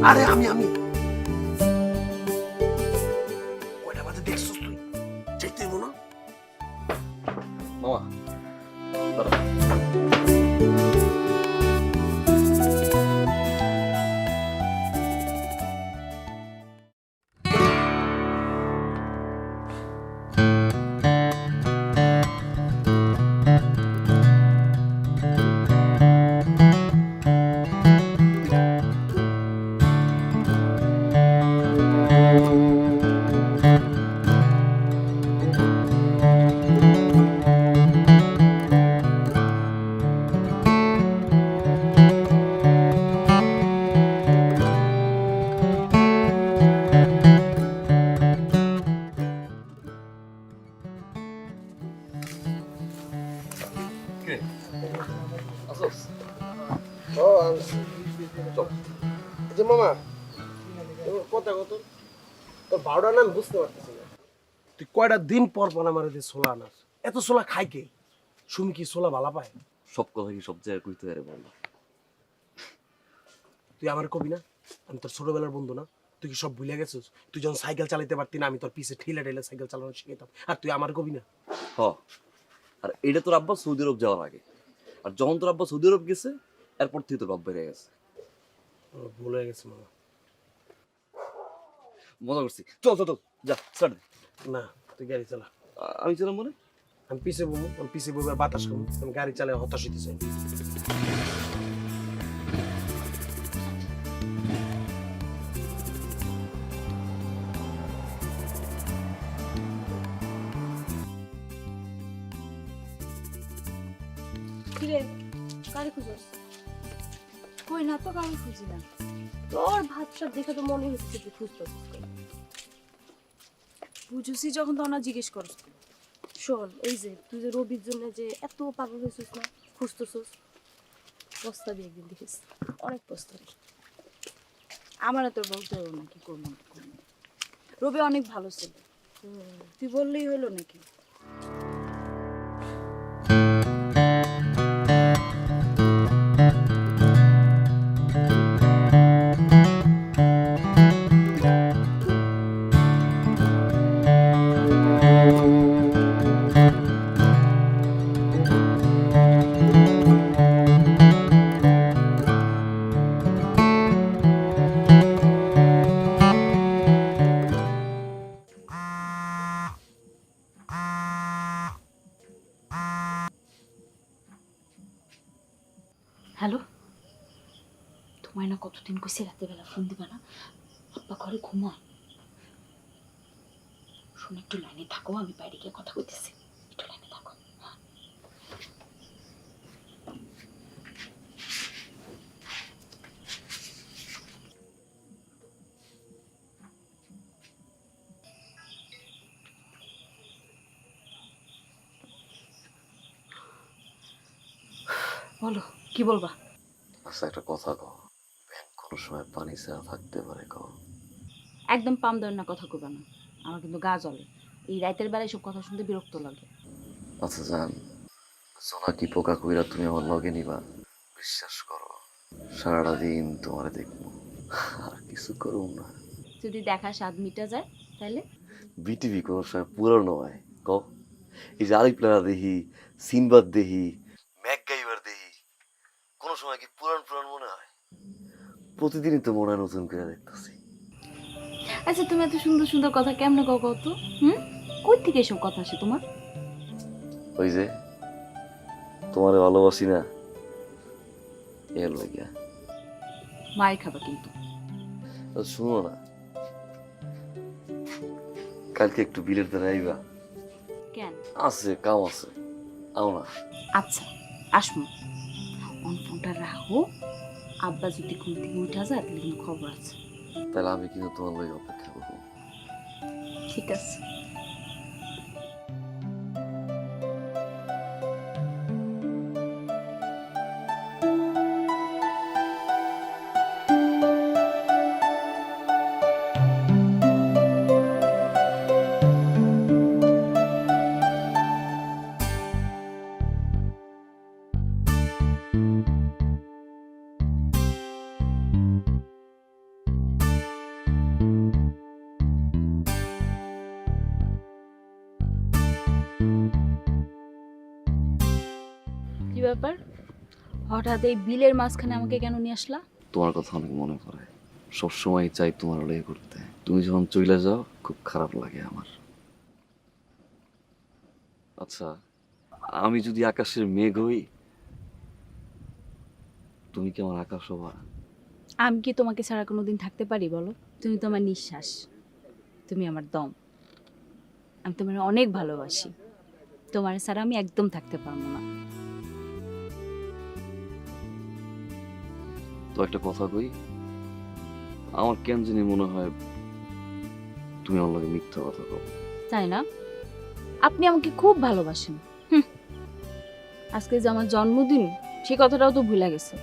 আরে আমি কয়টা বাজে দেখছিস তুই? যেতে হইব না? মামা দাঁড়া। কে আসোস? ও চল। যে মামা কথা কত তোর ভাড়া না আমি বুঝতে পারতেছি না। তুই কয়টা দিন পর পর আমার এদের ছোলা আনাস, এত ছোলা খাই কে? সুমি কি ছোলা ভালা পায়? সব কথা কি সব জায়গায় কইতে পারে বল? তুই আমার কবি না, আমি তোর ছোটবেলার বন্ধু না? তুই কি সব ভুলে গেছিস? তুই যখন সাইকেল চালাতে পারতি না, আমি তোর পিছে ঠেলে ঠেলে সাইকেল চালানো শিখাইতাম, আর তুই আমার কবি না? হ, আর এটা তোর আব্বা সৌদি আরব যাওয়ার আগে, আর যখন তোর আব্বা সৌদি আরব গেছে এরপর থেকে তোর বাপ বেড়ে গেছে। ভুল হয়ে গেছে মামা। মজা করছি, চল চল চল, যা স্টার্ট দে। না, তুই গাড়ি চালা। আমি ছিলাম মনে আমি পিছে বমু, আমি পিছে বইবার বাতাস খাবো, আমি গাড়ি চালায় হতাশ হইতে চাই না। কিরে কারে খুঁজছ? কই না তো, কারণ খুঁজি না। তোর ভাত সব দেখে তো মনে হচ্ছে তুই খুঁজতে বুঝুসি যখন তো না জিজ্ঞেস করস। শোন, এই যে তুই যে রবির জন্য যে এত পাগল হয়েছিস না, খুঁজতেছিস, পস্তাবি একদিন, দেখিস অনেক পস্তাবি। আমার তোর বলতে হলো না কি করবো না করবো না। রবি অনেক ভালো ছিল, তুই বললেই হলো নাকি? হ্যালো, তোমায় না কতদিন কইছি রাতের বেলা ফোন দিবা না, আব্বা ঘরে ঘুমায়। শোনো, একটু লাইনে থাকো, আমি বাইরে গিয়ে কথা কইতেছি, একটু লাইনে থাকো। বলো, কি বলবা? আচ্ছা একটা কথা কও, ব্যাংক কোনো সময় পানি ছাড়া থাকতে পারে কও? একদম পাম দেওয়ার না কথা কইবা না, আমার কিন্তু গা জ্বলে। এই রাতের বেলায় সব কথা শুনতে বিরক্ত লাগে। আচ্ছা জান, জোনাকি পোকা কইরা তুমি আমার লগে নিবা? বিশ্বাস করো, সারাটা দিন তোমারে দেখবো, আর কিছু করব না। যদি দেখা স্বাদ মিটা যায় তাহলে? বিটিভি কোনো সময় পুরনো হয় কও? এই যে আরিফলারা দেখি, সিনবাদ দেখি, ম্যাকগাইভার দেখি, কোনো সময় কি পুরান পুরান মনে হয়? প্রতিদিনই তো মনে হয় নতুন করে দেখতেছি। আচ্ছা, তুমি এত সুন্দর সুন্দর কথা কেমনে কও কত? কই থেকে এসব কথা আসে তোমার? ওই যে তোমারে ভালোবাসি না, এর লাগিয়া। মায়ের খাবা কিন্তু। শুনো না, কালকে একটু বিলের ধারে আইবা? কেন? আছে কাম আছে, আও না। আচ্ছা, আসমু। অন ফোনটা রাখো, আব্বা যদি ঘুম থেকে উঠা যায় তাহলে কিন্তু খবর আছে। তাহলে আমি কিন্তু তোমার লগে অপেক্ষা করবো। ঠিক আছে। ব্যাপার? হঠাৎ এই বিলের মাঝখানে আমাকে কেন নিয়ে আসলা? তোমার কথা অনেক মনে পড়ে, সবসময় চাই তোমার লয়ে করতে। তুমি যখন চলে যাও খুব খারাপ লাগে আমার। আচ্ছা, আমি যদি আকাশের মেঘ হই, তুমি কি আমার আকাশ হবা? আমি কি তোমাকে ছাড়া কোনোদিন থাকতে পারি বলো? তুমি তো আমার নিঃশ্বাস, তুমি আমার দম। আমি তোমার অনেক ভালোবাসি, তোমার ছাড়া আমি একদম থাকতে পারবো না। তো একটা কথা কই, আমার কেন জানি মনে হয় তুমি আমার লগে মিথ্যা কথা কও। তাই না? আপনি আমাকে খুব ভালোবাসেন। আজকে যে আমার জন্মদিন, সেই কথাটাও তো ভুলে গেছে।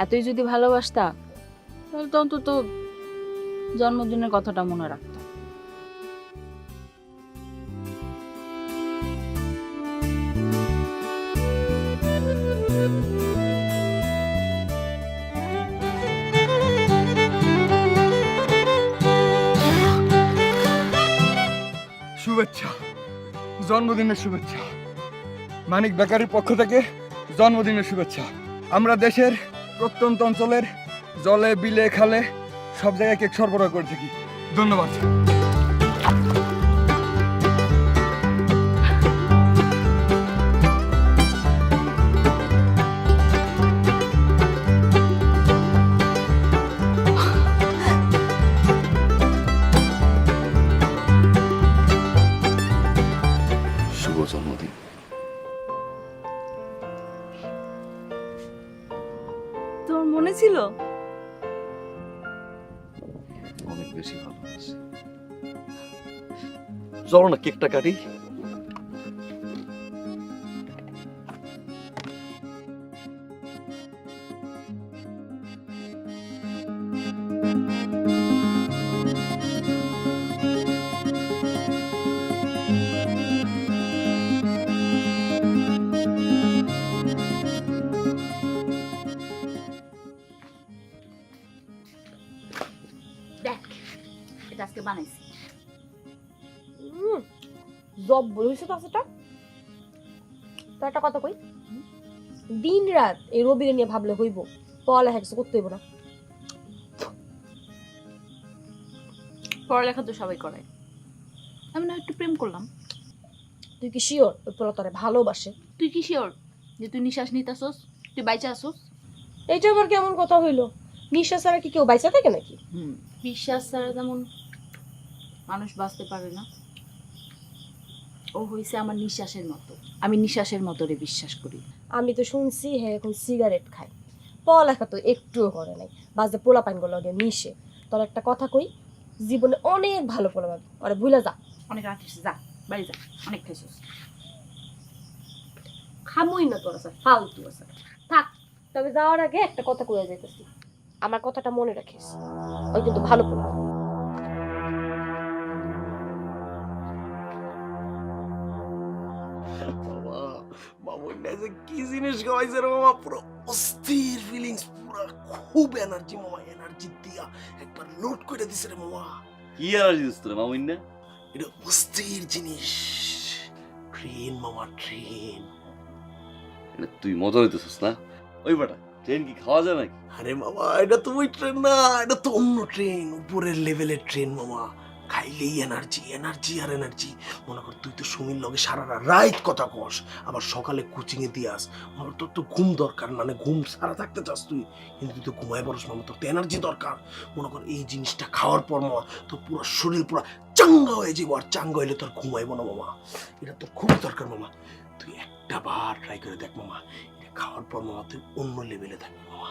এতই যদি ভালোবাসতা তাহলে তো অন্তত জন্মদিনের কথাটা মনে রাখতাম। শুভেচ্ছা, জন্মদিনের শুভেচ্ছা। মানিক বেকারির পক্ষ থেকে জন্মদিনের শুভেচ্ছা। আমরা দেশের প্রত্যন্ত অঞ্চলের জলে বিলে খালে সব জায়গায় কেক সরবরাহ করে থাকি। ধন্যবাদ। শুভ জন্মদিন। তোর মনে ছিল? অনেক বেশি ভালোবাসি। চলো না কেকটা কাটি। দেখ, এটা আজকে বানাইছি। জব বলেছে তো সেটা। তো একটা কথা কই, দিন রাত এই রবিরে নিয়ে ভাবলে হইব? পড়ালেখা কিছু করতে হইব না। পড়ালেখা তো সবাই করায়, আমি না একটু প্রেম করলাম। তুই কি শিওর ওই পোলা তোরে ভালোবাসে? তুই কি শিওর যে তুই নিঃশ্বাস নিতেছস, তুই বাইচা আসোস? এইটা আবার কেমন কথা হইলো? নিঃশ্বাস ছাড়া কি কেউ বাইচা থাকে নাকি? বিশ্বাস ছাড়া যেমন মানুষ বাঁচতে পারে না, ও হইছে আমার নিঃশ্বাসের মতো। আমি নিঃশ্বাসের মতো রে বিশ্বাস করি। আমি তো শুনছি হ্যাঁ এখন সিগারেট খায়, পড়ালেখা তো একটুও করে নাই, বাজে পোলা পাইনগুলো লগে মিশে। তোর একটা কথা কই, জীবনে অনেক ভালো পোলা পাবি, আরে ভুলে যা। অনেক রাখিস, যা বাড়ি যা, অনেক খাইছিস। খামুই না তোর স্যার, ফালতু আছে। থাক, তবে যাওয়ার আগে একটা কথা কইয়া যাইতেছি, আমার কথাটা মনে রাখিস। ওই কিন্তু ভালো পোলা। বাবা, মামুন্যা যে কি জিনিস খাওয়াইছে রে মামা, পুরো অস্থির ফিলিংস, পুরো খুব এনার্জি মামা, এনার্জি দিয়া একবার লোড করে দিছে রে মামা। কি এনার্জি দিস তোরে মামুন না? এটা অস্থির জিনিস, ট্রেন মামা, ট্রেন। এটা তুই মজা হইতেছিস না? ওই বেটা, ট্রেন কি খাওয়া যায় নাকি? আরে মামা, এটা তো ওই ট্রেন না, এটা তো অন্য ট্রেন, উপরের লেভেলের ট্রেন মামা। খাইলেই এনার্জি, এনার্জি আর এনার্জি। মনে কর তুই তো সুমির লগে সারা রাত কথা কস, আবার সকালে কোচিং এ দিয়াস। মনে কর তোর তো ঘুম দরকার, মানে ঘুম সারা থাকতে চাস তুই, কিন্তু তুই তো ঘুমায় পড়স মামা, তোর তো এনার্জি দরকার। মনে কর এই জিনিসটা খাওয়ার পর মামা তোর পুরো শরীর পুরো চাঙ্গা হয়ে যাবো, আর চাঙ্গা হইলে তোর ঘুমাইবো না মামা। এটা তোর খুব দরকার মামা, তুই একটা বার ট্রাই করে দেখ মামা। এটা খাওয়ার পর মামা তুই অন্য লেভেলে থাকবি মামা।